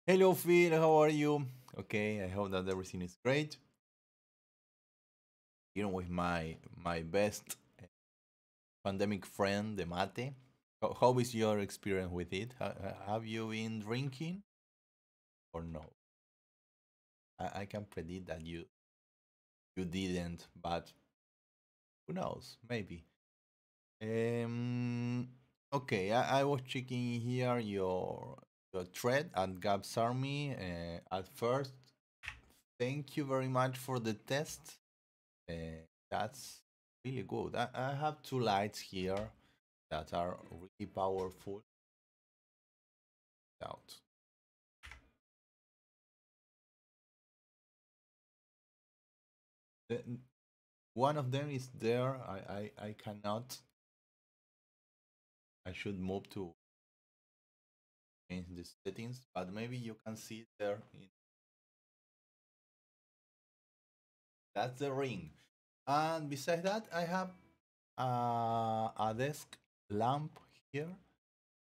Hello, Phil. How are you? Okay, I hope that everything is great. Here with my best pandemic friend, the mate. How is your experience with it? Have you been drinking or no? I can predict that you didn't, but who knows? Maybe. Um. Okay, I was checking here your thread at Gab's Army. At first, thank you very much for the test. That's really good. I have two lights here that are really powerful. Out. The- One of them is there. I cannot. I should move to change the settings, but maybe you can see it there. That's the ring. And besides that, I have a desk lamp here.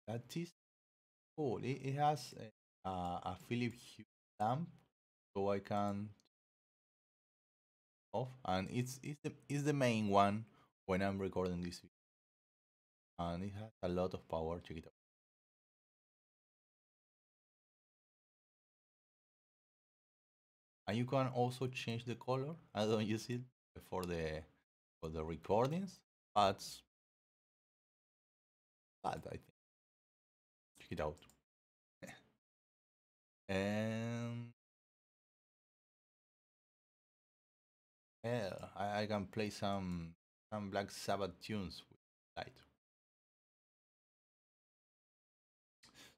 That is cool. It has a Philips Hue lamp, so I can off, and it's the main one when I'm recording this video, and it has a lot of power. Check it out. And you can also change the color. I don't use it for the recordings, but I think check it out. And yeah, I can play some Black Sabbath tunes with light.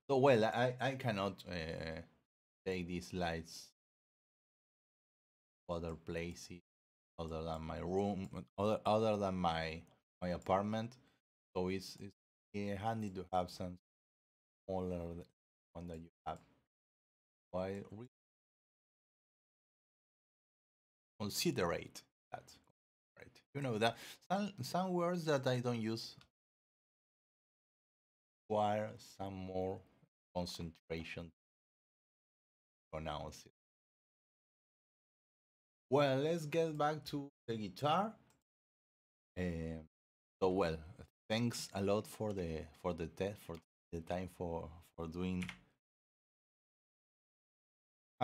So well, I cannot take these lights other places other than my room, other than my apartment. So it's handy to have some smaller one that you have. So I really considerate that. Right. You know that some words that I don't use require some more concentration to pronounce it. Well, let's get back to the guitar. Um, so well, thanks a lot for the test for the time for doing.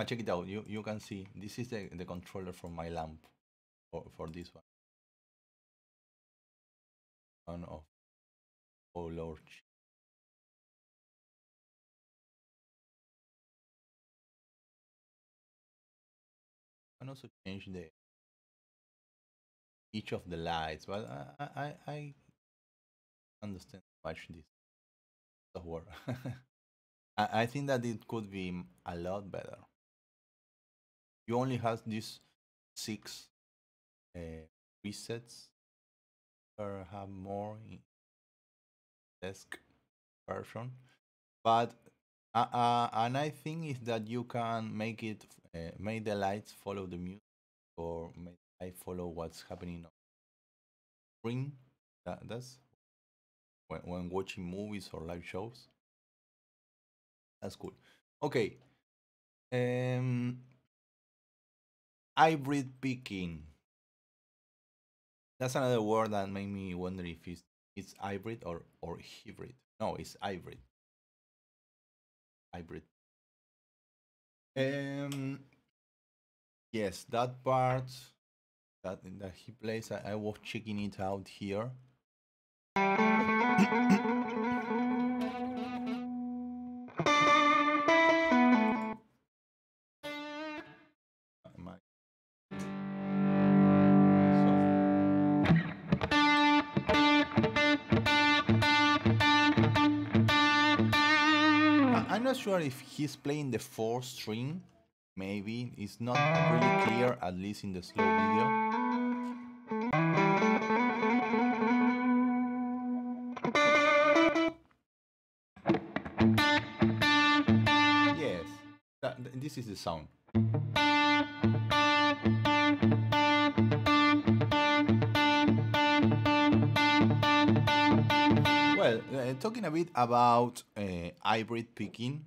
Check it out. You can see this is the controller from my lamp for this one of oh lord. I can also change the each of the lights, but I understand much this software. I think that it could be a lot better. You only have these six presets, or have more in desk version, but and I think is that you can make the lights follow the music, or make I follow what's happening on screen. That's when watching movies or live shows. That's cool. Okay. Um, hybrid picking. That's another word that made me wonder if it's hybrid or hybrid. No, it's hybrid. Hybrid. Um, yes, that part that he plays, I was checking it out here. My I'm not sure if he's playing the fourth string. Maybe it's not really clear, at least in the slow video. Yes, this is the sound. Well, talking a bit about hybrid picking,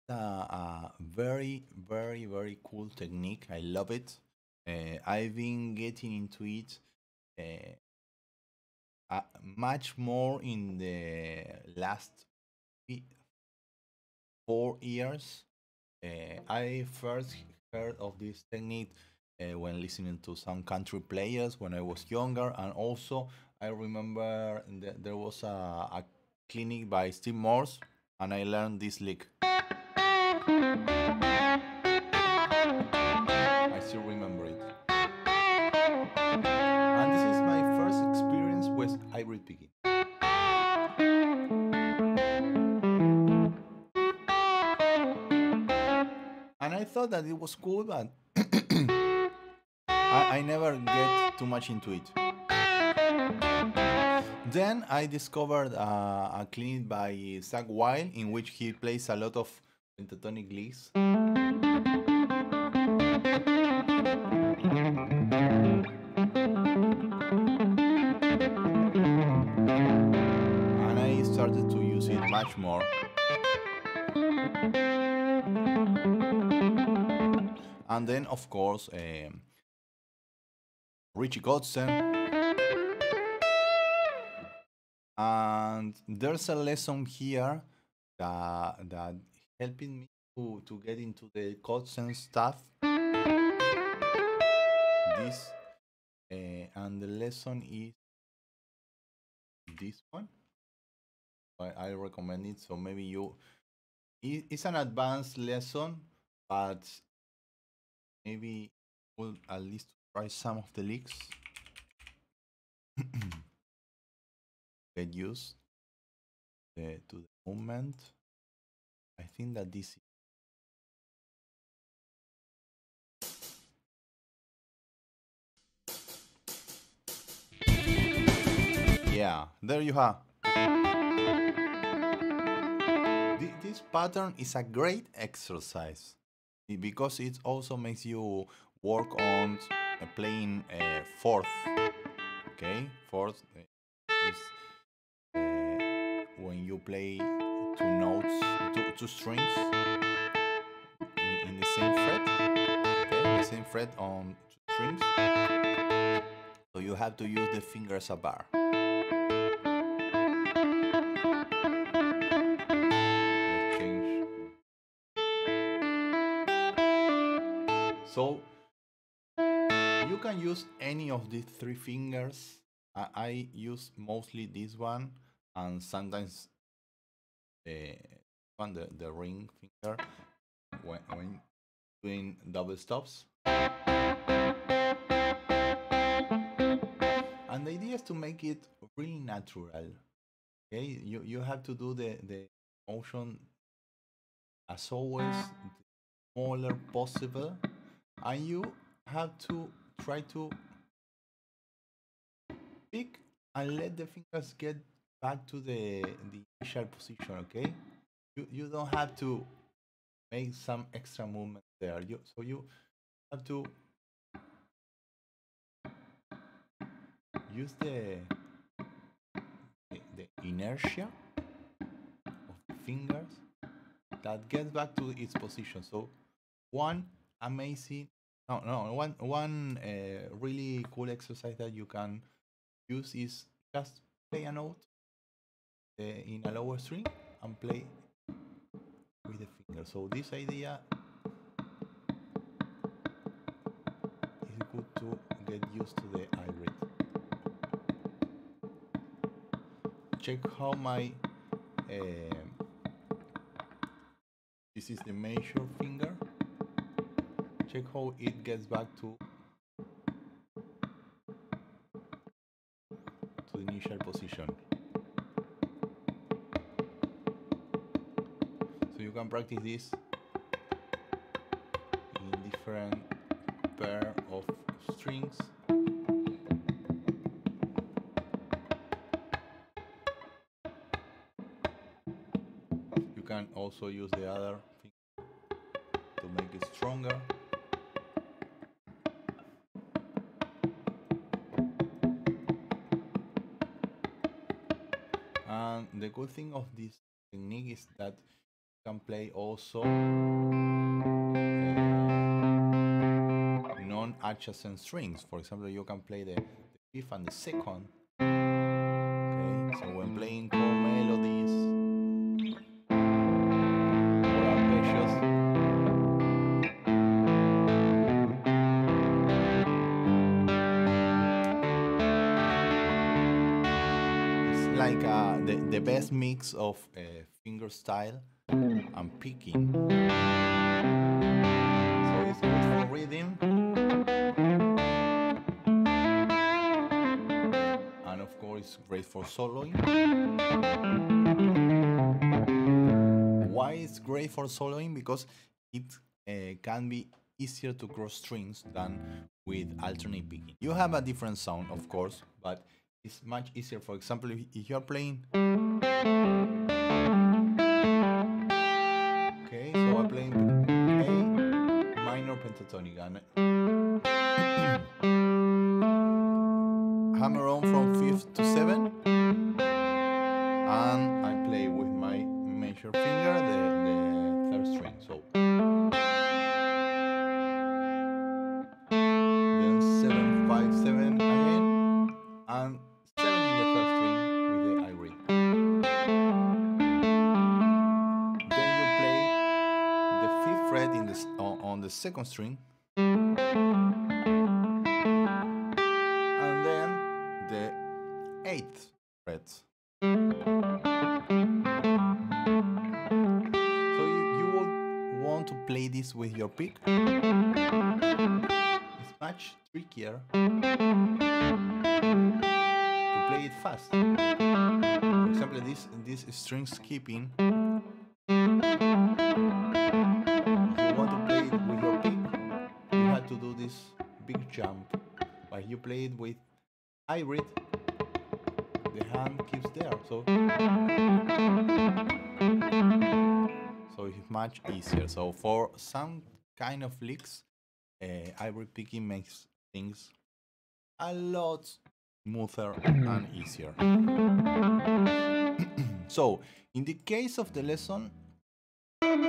a very, very, very cool technique. I love it. I've been getting into it much more in the last 4 years. I first heard of this technique when listening to some country players when I was younger, and also I remember there was a clinic by Steve Morse, and I learned this lick. I still remember it. And this is my first experience with hybrid picking. And I thought that it was cool, but I never get too much into it. Then I discovered a clinic by Zach Wild in which he plays a lot of pentatonic licks. And I started to use it much more. And then, of course, Richie Kotzen. And there's a lesson here that helping me to get into the Kotzen stuff. This and the lesson is this one. I recommend it. So maybe it's an advanced lesson, but maybe we'll at least try some of the licks. Get used to the movement. I think that this is yeah, there you have. This pattern is a great exercise because it also makes you work on playing fourth. Okay, fourth is when you play two notes, two strings in the same fret. Okay, the same fret on two strings. So you have to use the finger as a bar. So you can use any of these three fingers. I use mostly this one, and sometimes the ring finger when doing double stops. And the idea is to make it really natural. Okay, you have to do the motion as always smaller possible, and you have to try to pick and let the fingers get back to the initial position. Okay, you don't have to make some extra movement there. So you have to use the inertia of the fingers that gets back to its position. So one amazing one really cool exercise that you can use is just play a note in a lower string and play with the finger. So this idea is good to get used to the hybrid. Check how my this is the major finger. Check how it gets back to the initial position. So you can practice this in different pair of strings. You can also use the other finger to make it stronger. And the good thing of this technique is that can play also non-adjacent strings. For example, you can play the fifth and the second. Okay, so when playing chord melodies or arpeggios, it's like the best mix of finger style and picking. So it's good for rhythm. And of course, it's great for soloing. Why it's great for soloing? Because it can be easier to cross strings than with alternate picking. You have a different sound, of course, but it's much easier. For example, if you're playing, okay, so I'm playing A minor pentatonic and hammer on from 5th to 7th, and I play with my major finger the 3rd string. So then 7, 5, 7 again, and 7 in the 1st string with the I read. Then you play the 5th fret in the on the 2nd string, and then the 8th fret. So you would want to play this with your pick. It's much trickier to play it fast. For example, this string skipping, if you want to play it with your pick, you have to do this big jump. But if you play it with hybrid, the hand keeps there, so it's much easier. So for some kind of licks, hybrid picking makes things a lot smoother and easier. So in the case of the lesson, let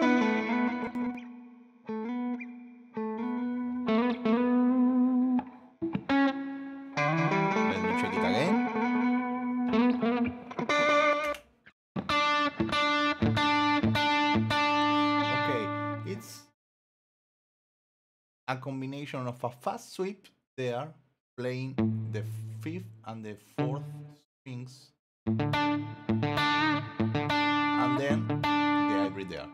me check it again. It's a combination of a fast sweep there, playing the 5th and the 4th strings, and then the hybrid there.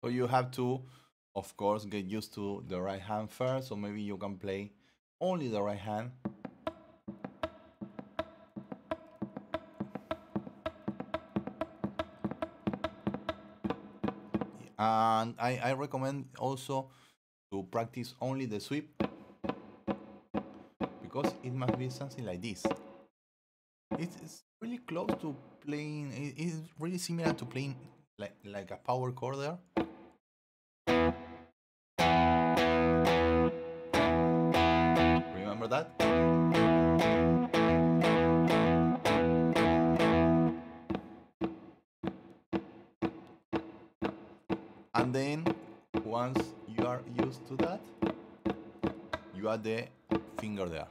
So you have to, of course, get used to the right hand first, so maybe you can play only the right hand. And I recommend also to practice only the sweep, because it must be something like this. It's really close to playing, it's really similar to playing like a power chord there. Remember that? And then once you are used to that, you add the finger there.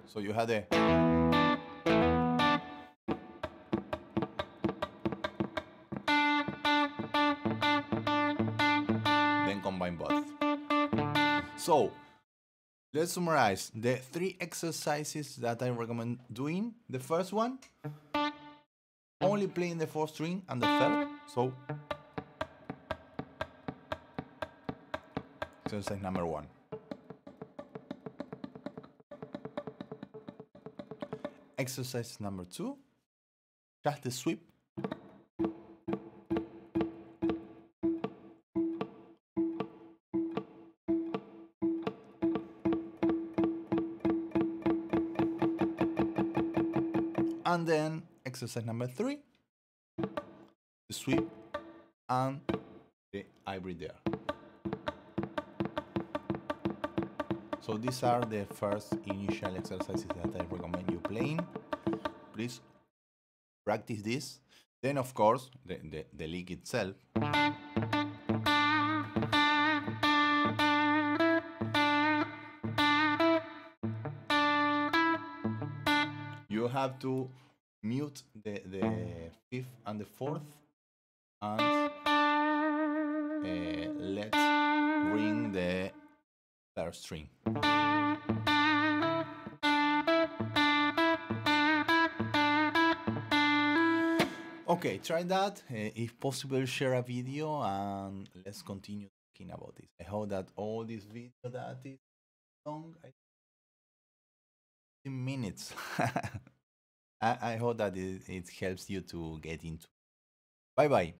So you have the then combine both. So let's summarize the 3 exercises that I recommend doing. The first one, only playing the 4th string and the 3rd. So exercise number 1. Exercise number 2, just the sweep. And then exercise number 3, the sweep and the hybrid there. So these are the first initial exercises that I recommend you playing. Please practice this. Then of course the lick itself. You have to mute the fifth and the fourth, and let's ring the third string. Okay, try that. If possible, share a video and let's continue talking about this. I hope that all this video that is long, 15 minutes. I hope that it helps you to get into. Bye bye.